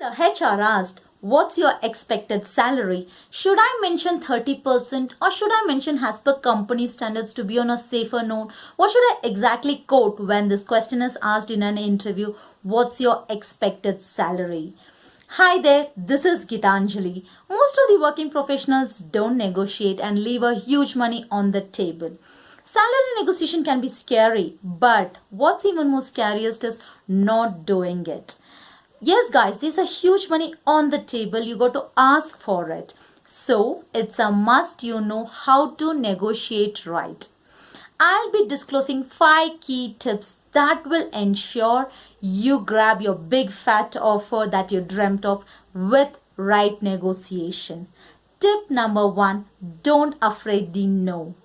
The HR asked, "What's your expected salary? Should I mention 30% or should I mention as per company standards to be on a safer note? What should I exactly quote when this question is asked in an interview? What's your expected salary?" Hi there, this is Gitanjali. Most of the working professionals don't negotiate and leave a huge money on the table. Salary negotiation can be scary, but what's even more scariest is not doing it. Yes, guys, there's a huge money on the table. You got to ask for it. So it's a must you know how to negotiate right. I'll be disclosing 5 key tips that will ensure you grab your big fat offer that you dreamt of with right negotiation. Tip number 1, don't afraid the no.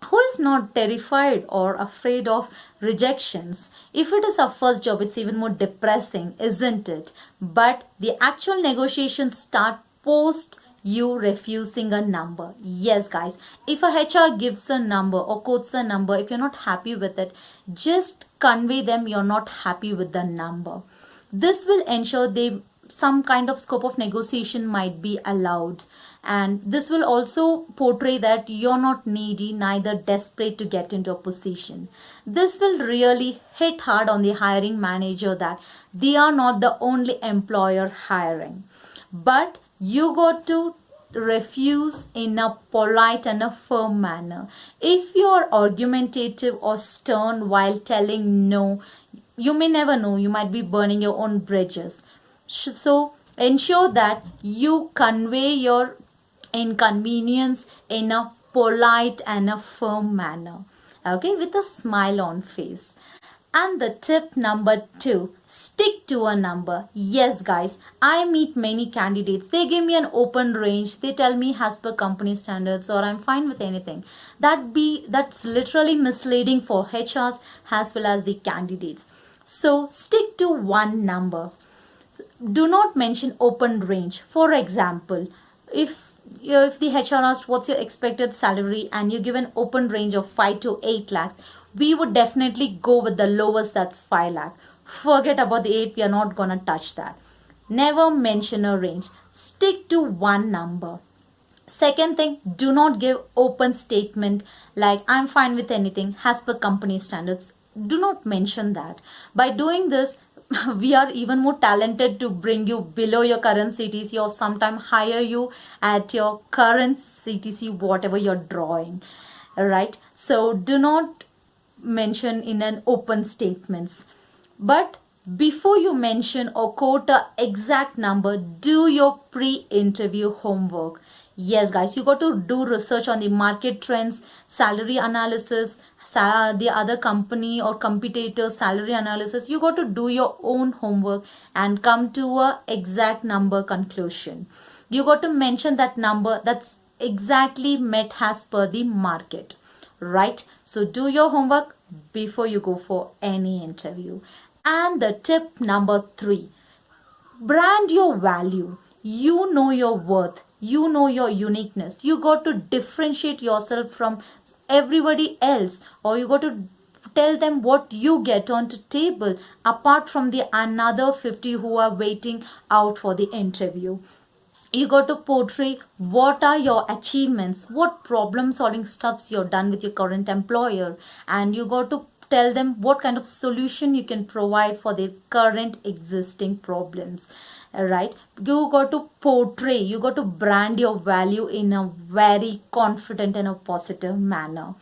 Who is not terrified or afraid of rejections? If it is our first job, it's even more depressing, isn't it? But the actual negotiations start post you refusing a number. Yes, guys, if a HR gives a number or quotes a number, if you're not happy with it, just convey them you're not happy with the number. This will ensure some kind of scope of negotiation might be allowed, and this will also portray that you're not needy, neither desperate to get into a position. This will really hit hard on the hiring manager that they are not the only employer hiring, but you got to refuse in a polite and a firm manner. If you're argumentative or stern while telling no, you may never know, you might be burning your own bridges. So ensure that you convey your inconvenience in a polite and a firm manner, okay, with a smile on face. And the tip number 2, stick to a number. Yes, guys, I meet many candidates. They give me an open range. They tell me as per company standards or I'm fine with anything. That's literally misleading for HRs as well as the candidates. So stick to one number. Do not mention open range. For example, if the HR asked what's your expected salary and you give an open range of 5 to 8 lakhs, we would definitely go with the lowest, that's 5 lakh. Forget about the 8, we are not gonna touch that. Never mention a range. Stick to one number. Second thing, do not give open statement like I'm fine with anything as per company standards. Do not mention that. By doing this, we are even more talented to bring you below your current CTC or sometime hire you at your current CTC, whatever you're drawing. Alright, so do not mention in an open statements. But before you mention or quote a exact number, do your pre-interview homework. Yes, guys, you got to do research on the market trends, salary analysis, the other company or competitor salary analysis. You got to do your own homework and come to a exact number conclusion. You got to mention that number that's exactly met as per the market, right? So do your homework before you go for any interview. And the tip number 3, brand your value. You know your worth. You know your uniqueness. You got to differentiate yourself from everybody else, or you got to tell them what you get on the table apart from the another 50 who are waiting out for the interview. You got to portray what are your achievements, what problem solving stuffs you've done with your current employer, and you got to tell them what kind of solution you can provide for their current existing problems. Right, you got to portray, you got to brand your value in a very confident and a positive manner.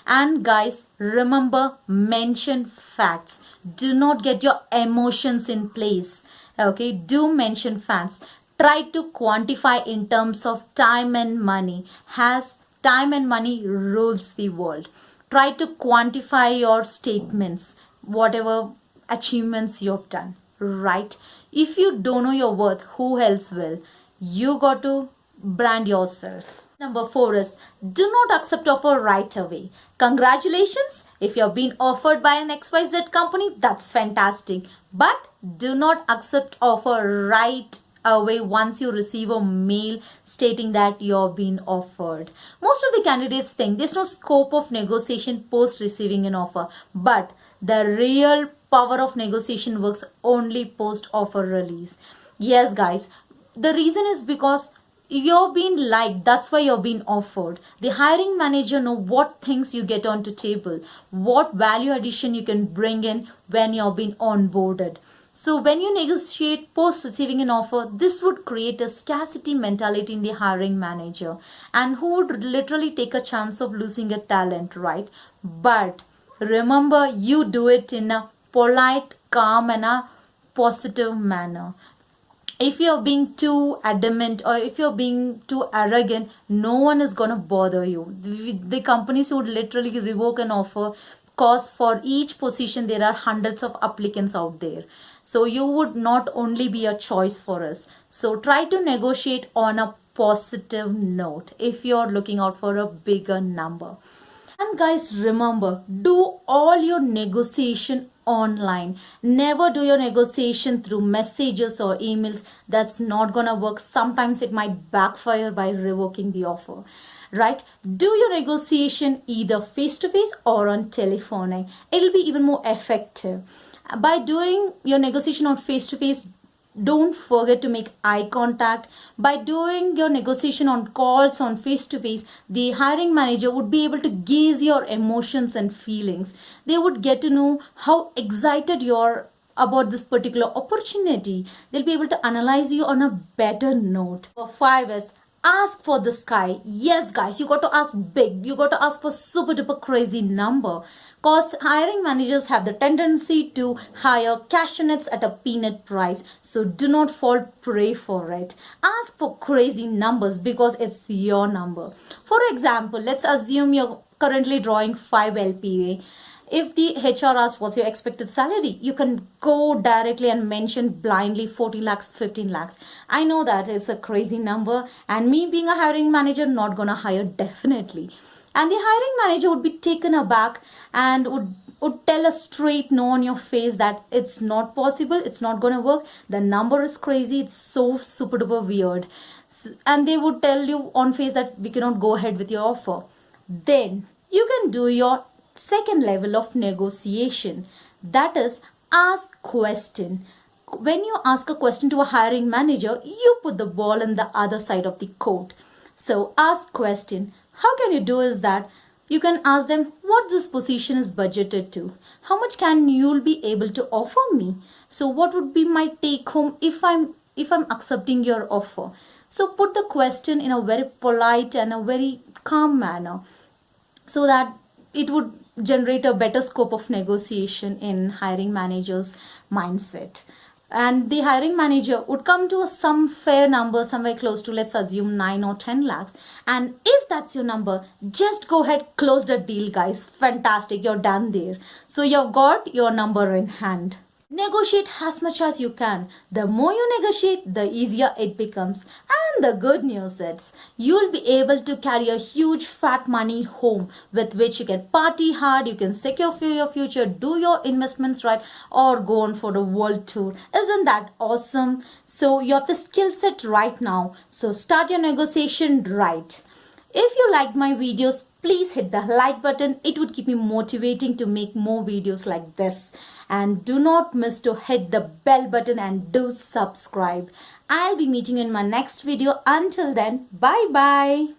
And guys, remember, mention facts. Do not get your emotions in place. Okay, do mention facts. Try to quantify in terms of time and money, as time and money rules the world. Try to quantify your statements, whatever achievements you've done, right? If you don't know your worth, who else will? You got to brand yourself. Number 4 is, do not accept offer right away. Congratulations, if you're being offered by an XYZ company, that's fantastic. But do not accept offer right away once you receive a mail stating that you're being offered. Most of the candidates think there's no scope of negotiation post receiving an offer, but the real power of negotiation works only post offer release. Yes, guys. The reason is because you're being liked. That's why you're being offered. The hiring manager know what things you get onto table, what value addition you can bring in when you're being onboarded. So when you negotiate post receiving an offer, this would create a scarcity mentality in the hiring manager, and who would literally take a chance of losing a talent, right? But remember, you do it in a polite, calm, and a positive manner. If you're being too adamant or if you're being too arrogant, no one is going to bother you. The companies would literally revoke an offer because for each position there are hundreds of applicants out there. So you would not only be a choice for us. So try to negotiate on a positive note if you're looking out for a bigger number. And guys, remember, do all your negotiation online. Never do your negotiation through messages or emails. That's not gonna work. Sometimes it might backfire by revoking the offer. Right? Do your negotiation either face to face or on telephone. It'll be even more effective. By doing your negotiation on face to face, don't forget to make eye contact. By doing your negotiation on calls on face to face, the hiring manager would be able to gauge your emotions and feelings. They would get to know how excited you are about this particular opportunity. They'll be able to analyze you on a better note. For 5 is ask for the sky. Yes, guys, you got to ask big. You got to ask for super duper crazy number. Cause hiring managers have the tendency to hire cashewnets at a peanut price. So do not fall prey for it. Ask for crazy numbers because it's your number. For example, let's assume you're currently drawing 5 LPA. If the HR asks what's your expected salary, you can go directly and mention blindly 40 lakhs, 15 lakhs. I know that it's a crazy number, and me being a hiring manager, not gonna hire definitely. And the hiring manager would be taken aback and would tell a straight no on your face that it's not possible, it's not gonna work, the number is crazy, it's so super duper weird. And they would tell you on face that we cannot go ahead with your offer. Then you can do your second level of negotiation, that is ask question. When you ask a question to a hiring manager, you put the ball on the other side of the court. So ask question. How can you do is that you can ask them what this position is budgeted to, how much can you be able to offer me, so what would be my take home if I'm accepting your offer. So put the question in a very polite and a very calm manner so that it would generate a better scope of negotiation in hiring manager's mindset. And the hiring manager would come to some fair number, somewhere close to, let's assume, 9 or 10 lakhs. And if that's your number, just go ahead, close the deal, guys. Fantastic, you're done there. So you've got your number in hand. Negotiate as much as you can. The more you negotiate, the easier it becomes. And the good news is, you'll be able to carry a huge fat money home with which you can party hard, you can secure for your future, do your investments right, or go on for the world tour. Isn't that awesome? So you have the skill set right now. So start your negotiation right. If you liked my videos, please hit the like button. It would keep me motivating to make more videos like this. And do not miss to hit the bell button and do subscribe. I'll be meeting you in my next video. Until then, bye bye.